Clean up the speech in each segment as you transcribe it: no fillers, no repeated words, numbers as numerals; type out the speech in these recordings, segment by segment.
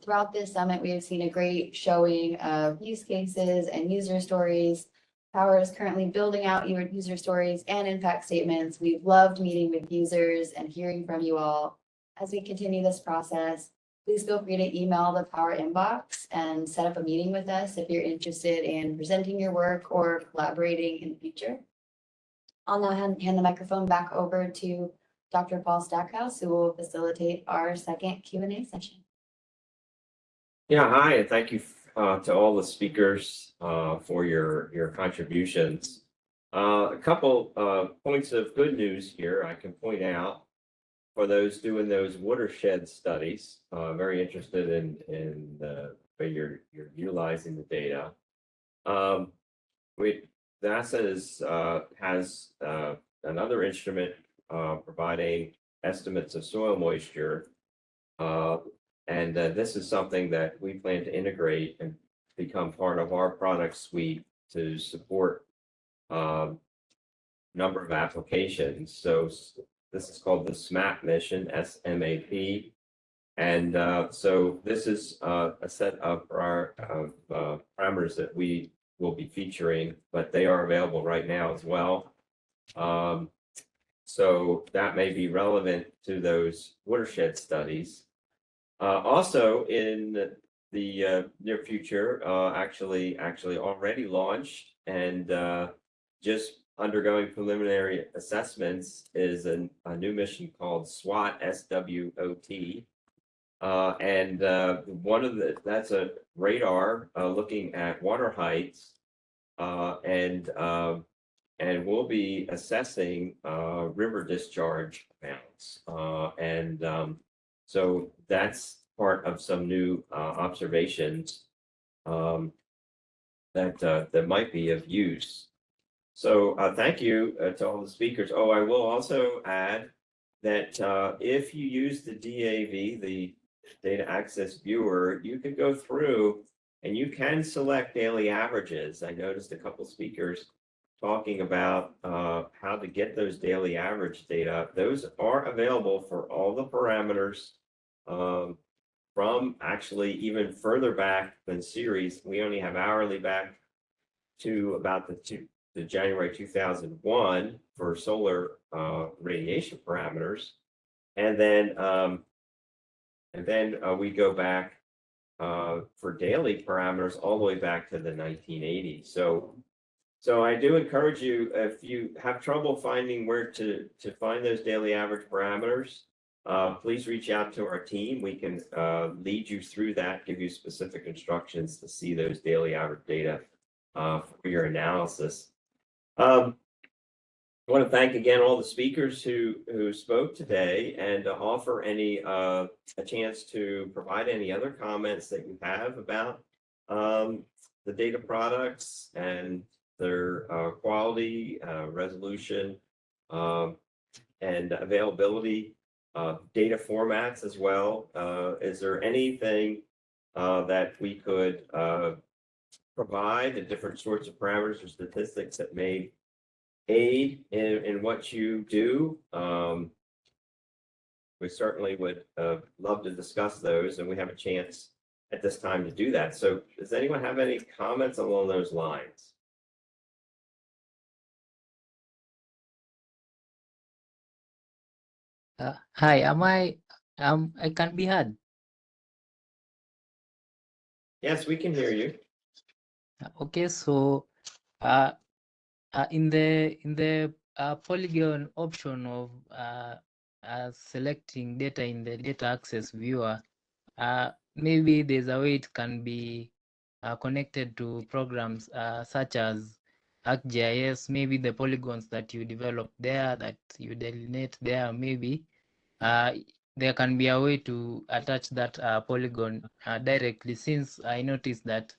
Throughout this summit, we have seen a great showing of use cases and user stories. Power is currently building out user stories and impact statements. We've loved meeting with users and hearing from you all. As we continue this process, please feel free to email the Power inbox and set up a meeting with us if you're interested in presenting your work or collaborating in the future. I'll now hand the microphone back over to Dr. Paul Stackhouse, who will facilitate our second Q&A session. Yeah, hi, and thank you to all the speakers for your contributions. A couple points of good news here I can point out for those doing those watershed studies. Very interested in the way you're utilizing the data. NASA has another instrument providing estimates of soil moisture. And this is something that we plan to integrate and become part of our product suite to support a number of applications. So this is called the SMAP mission, SMAP. And so this is a set of parameters that we will be featuring, but they are available right now as well. So that may be relevant to those watershed studies. Also, in the near future, actually already launched and just undergoing preliminary assessments is a new mission called SWOT, S-W-O-T. And that's a radar looking at water heights, and we'll be assessing river discharge amounts. So that's part of some new observations that might be of use. So thank you to all the speakers. Oh, I will also add that if you use the DAV, the Data Access Viewer, you can go through and you can select daily averages. I noticed a couple speakers talking about how to get those daily average data. Those are available for all the parameters from actually even further back than series. We only have hourly back to about the January 2001 for solar radiation parameters, and then we go back for daily parameters all the way back to the 1980s. So I do encourage you, if you have trouble finding where to find those daily average parameters, please reach out to our team. We can lead you through that, give you specific instructions to see those daily average data for your analysis. I want to thank again all the speakers who spoke today, and offer a chance to provide any other comments that you have about the data products and their quality, resolution, and availability, data formats as well. Is there anything that we could provide, the different sorts of parameters or statistics that may aid in what you do? We certainly would love to discuss those, and we have a chance at this time to do that. So does anyone have any comments along those lines? Hi, I can be heard? Yes, we can hear you. Okay, so in the polygon option of selecting data in the data access viewer, maybe there's a way it can be connected to programs such as ArcGIS. Maybe the polygons that you develop there, that you delineate there, maybe there can be a way to attach that polygon directly, since I noticed that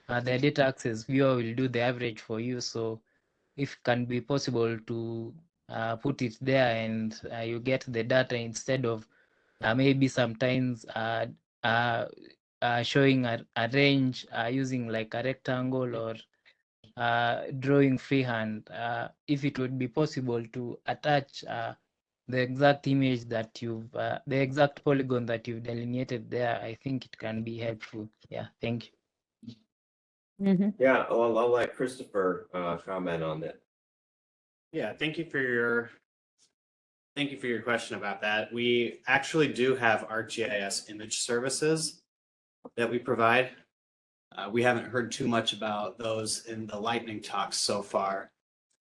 the data access viewer will do the average for you. So if it can be possible to put it there and you get the data, instead of maybe sometimes showing a range using like a rectangle or drawing freehand, if it would be possible to attach the exact image that the exact polygon that you've delineated there, I think it can be helpful. Yeah, thank you. Yeah, I'll let Christopher comment on that. Yeah, thank you for your question about that. We actually do have ArcGIS image services that we provide. We haven't heard too much about those in the lightning talks so far,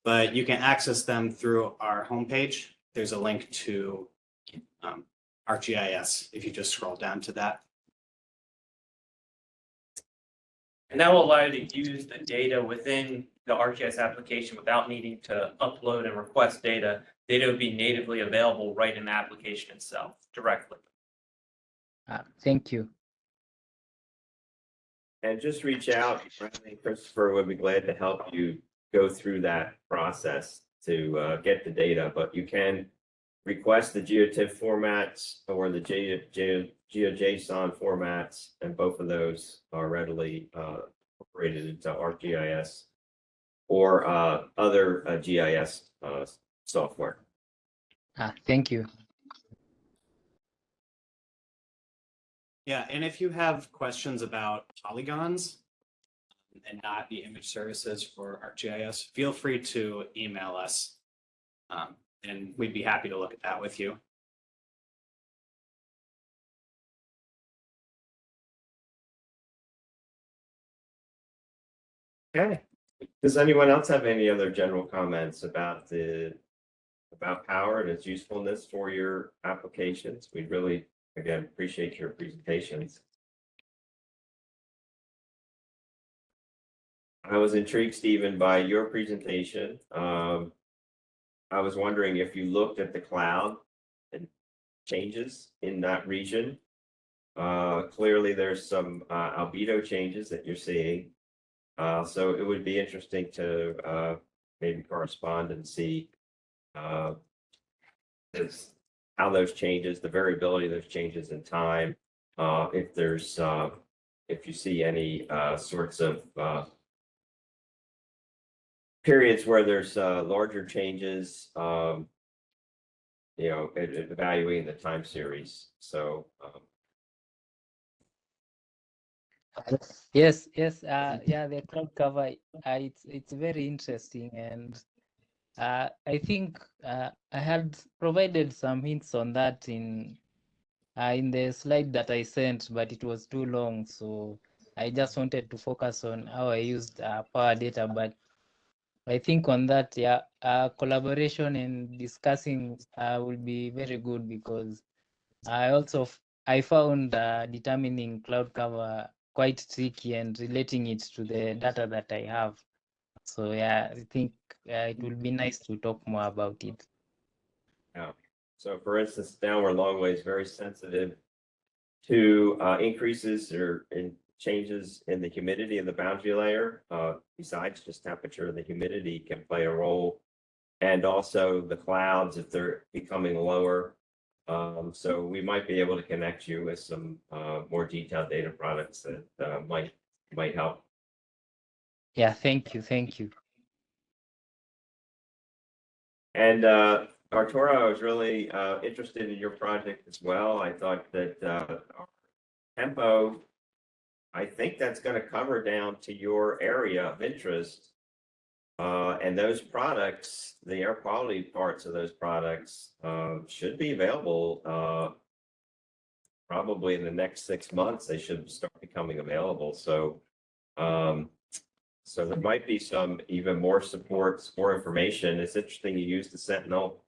but you can access them through our homepage. There's a link to ArcGIS if you just scroll down to that. And that will allow you to use the data within the ArcGIS application without needing to upload and request data. Data would be natively available right in the application itself directly. Thank you. And just reach out. I think Christopher would be glad to help you go through that process to get the data, but you can request the GeoTIFF formats or the GeoJSON formats, and both of those are readily incorporated into ArcGIS or other GIS software. Thank you. Yeah, and if you have questions about polygons and not the image services for ArcGIS, feel free to email us, and we'd be happy to look at that with you. Okay. Does anyone else have any other general comments about power and its usefulness for your applications? We really, again, appreciate your presentations. I was intrigued, Stephen, by your presentation. I was wondering if you looked at the cloud and changes in that region. Clearly, there's some albedo changes that you're seeing. So it would be interesting to maybe correspond and see how those changes, the variability of those changes in time, if there's if you see any sorts of periods where there's larger changes, evaluating the time series. So Yes, yeah, the cloud cover, it's very interesting, and I think I had provided some hints on that in the slide that I sent, but it was too long, so I just wanted to focus on how I used power data. But I think on that, yeah, collaboration and discussing will be very good, because I found determining cloud cover quite tricky and relating it to the data that I have. So yeah, I think it will be nice to talk more about it. yeah. So for instance, downward long way is very sensitive to increases or in changes in the humidity of the boundary layer. Besides just temperature, the humidity can play a role, and also the clouds if they're becoming lower. So we might be able to connect you with some more detailed data products that might help. Yeah, thank you. And Arturo, I was really interested in your project as well. I thought that our tempo, I think that's going to cover down to your area of interest. And those products, the air quality parts of those products should be available probably in the next 6 months. They should start becoming available. So so there might be some even more supports, more information. It's interesting you use the Sentinel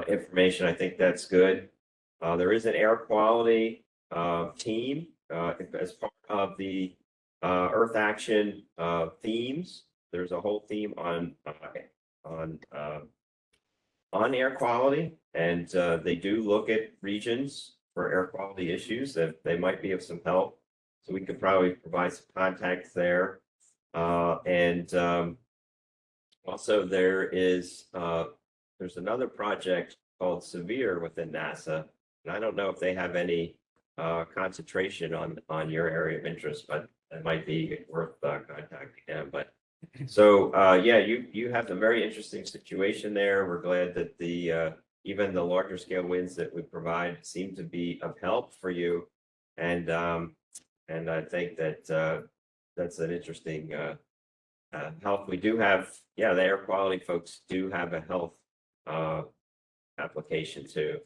information. I think that's good. There is an air quality team as part of the Earth Action themes. There's a whole theme on air quality, and they do look at regions for air quality issues that they might be of some help. So we could probably provide some contacts there. And also there's another project called Severe within NASA, and I don't know if they have any concentration on your area of interest, but it might be worth contacting them. But so yeah, you have a very interesting situation there. We're glad that the even the larger scale winds that we provide seem to be of help for you. And I think that that's an interesting health. We do have, yeah, the air quality folks do have a health application too.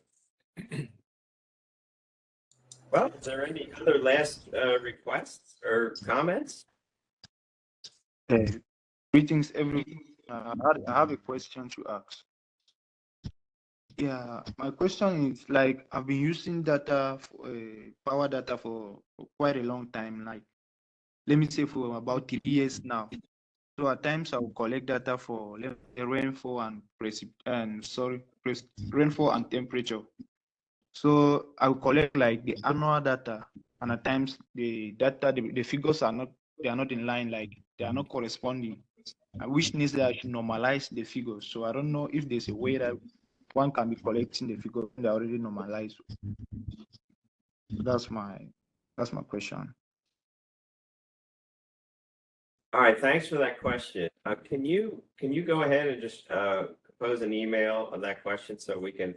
Well, is there any other last requests or comments? Greetings, everyone. I have a question to ask. Yeah, my question is like I've been using data for power data for quite a long time, like let me say for about 3 years now. So at times I'll collect data for rainfall and rainfall and temperature. So I'll collect like the annual data, and at times the data, the figures are not in line, like they are not corresponding, which means that I should normalize the figures. So I don't know if there's a way that one can be collecting the figures that are already normalized. That's my question. All right, thanks for that question. Can you go ahead and just compose an email of that question so we can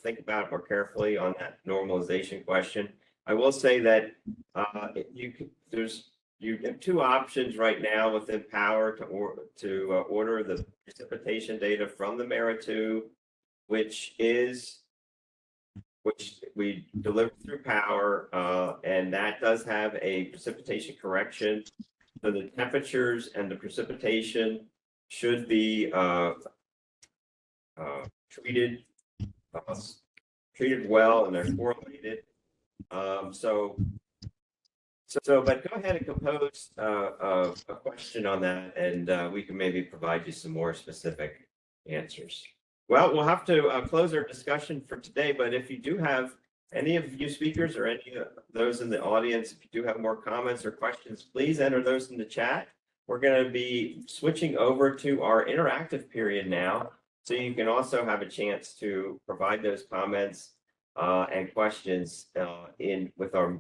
think about it more carefully on that normalization question? I will say that you have two options right now within Power to order the precipitation data from the Meritu, which we deliver through Power, and that does have a precipitation correction. So the temperatures and the precipitation should be treated well, and they're correlated. But go ahead and compose a question on that, and we can maybe provide you some more specific answers. Well, we'll have to close our discussion for today, but if you do have any of you speakers or any of those in the audience, if you do have more comments or questions, please enter those in the chat. We're going to be switching over to our interactive period now, so you can also have a chance to provide those comments and questions with our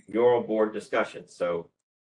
mural board discussion. So